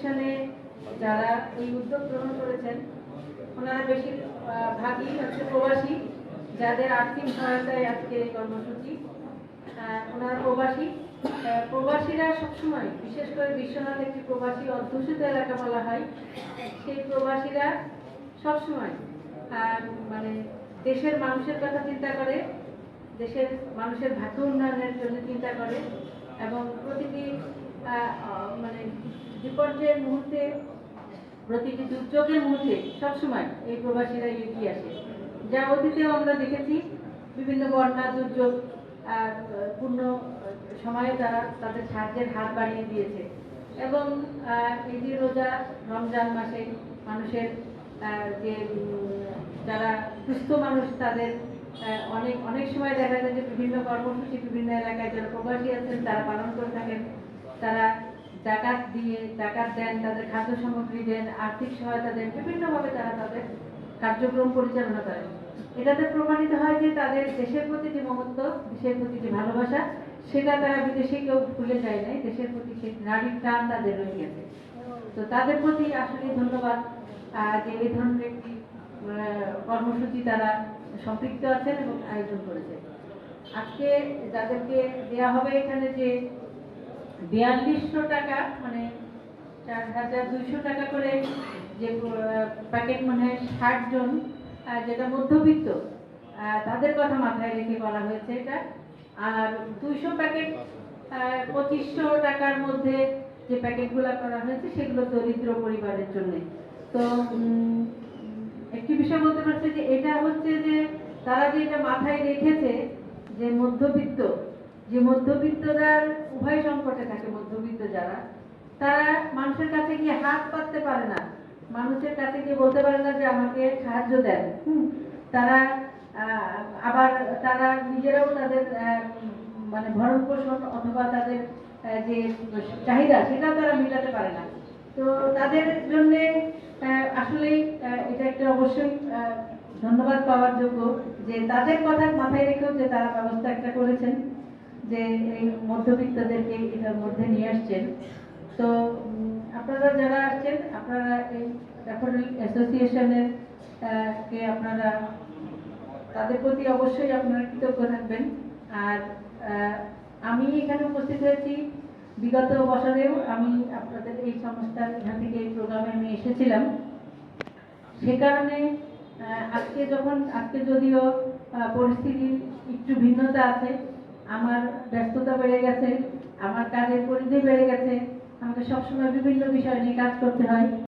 প্রতিষ্ঠানে যারা এই উদ্যোগ গ্রহণ করেছেন ওনারা বেশিরভাগই হচ্ছে প্রবাসী, যাদের আর্থিক সহায়তায় আজকে এই কর্মসূচি। ওনারা প্রবাসীরা সবসময়, বিশেষ করে বিশ্বনাথ একটি প্রবাসী অধ্যুষিত এলাকা বলা হয়, সেই প্রবাসীরা সবসময় মানে দেশের মানুষের কথা চিন্তা করে, দেশের মানুষের ভাগ্য উন্নয়নের জন্য চিন্তা করে এবং প্রতিটি মানে বিপর্যয়ের মুহূর্তে, প্রতিটি দুর্যোগের মুহূর্তে সবসময় এই প্রবাসীরা এগিয়ে আসে। যা অতীতেও আমরা দেখেছি, বিভিন্ন বন্যা দুর্যোগ পূর্ণ সময়ে তারা তাদের সাহায্যের হাত বাড়িয়ে দিয়েছে এবং এই যে রোজা রমজান মাসে মানুষের যে যারা সুস্থ মানুষ তাদের অনেক সময় দেখা যায় যে বিভিন্ন কর্মসূচি বিভিন্ন এলাকায় যারা প্রবাসী আছেন তারা পালন করে থাকেন। তারা জাকাত দেন, তাদের খাদ্য সামগ্রী দেন, আর্থিক সহায়তা দেন, বিভিন্নভাবে তারা তাদের কার্যক্রম পরিচালনা করেন। এটাতে প্রমাণিত হয় যে তাদের দেশের প্রতি যে মমত্ব, দেশের প্রতি যে ভালোবাসা, সেটা তারা বিদেশে কেউ ভুলে যায় নাই। দেশের প্রতি সেই নারীর টান তাদের রয়ে গেছে। তো তাদের প্রতি আসলে ধন্যবাদ যে এই ধরনের একটি কর্মসূচি তারা সম্পৃক্ত আছেন এবং আয়োজন করেছে। আজকে যাদেরকে দেওয়া হবে এখানে যে 4200 টাকা, মানে 4200 টাকা করে যে প্যাকেট, মানে 60 জন যেটা মধ্যবিত্ত তাদের কথা মাথায় রেখে করা হয়েছে এটা। আর 200 প্যাকেট 2500 টাকার মধ্যে যে প্যাকেটগুলো করা হয়েছে সেগুলো দরিদ্র পরিবারের জন্য। তো একটি বিষয় বলতে পারছে যে এটা হচ্ছে যে তারা যে এটা মাথায় রেখেছে যে মধ্যবিত্তরা উভয় সংকটে থাকে। মধ্যবিত্ত যারা, তারা মানুষের কাছে গিয়ে হাত পাততে পারে না, মানুষের কাছে গিয়ে বলতে পারে না যে আমাকে সাহায্য দেন। তারা আবার তারা নিজেরাও তাদের মানে ভরণ পোষণ অথবা তাদের যে চাহিদা সেটাও তারা মেটাতে পারে না। তো তাদের জন্য আসলেই এটা একটা অবশ্যই ধন্যবাদ পাওয়ার যোগ্য যে তাদের কথা মাথায় রেখেও যে তারা ব্যবস্থা একটা করেছেন যে এই মধ্যবিত্তদেরকে এটার মধ্যে নিয়ে আসছেন। তো আপনারা যারা আসছেন, আপনারা এই ড্যাফোডিল অ্যাসোসিয়েশনের কে আপনারা তাদের প্রতি অবশ্যই আপনারা কৃতজ্ঞ থাকবেন। আর আমি এখানে উপস্থিত হয়েছি বিগত বছরেও, আমি আপনাদের এই সংস্থার এখান থেকে এই প্রোগ্রামে আমি এসেছিলাম। সে কারণে আজকে যদিও পরিস্থিতির একটু ভিন্নতা আছে, আমার ব্যস্ততা বেড়ে গেছে, আমার কাজের পরিধি বেড়ে গেছে, আমাকে সবসময় বিভিন্ন বিষয় নিয়ে কাজ করতে হয়।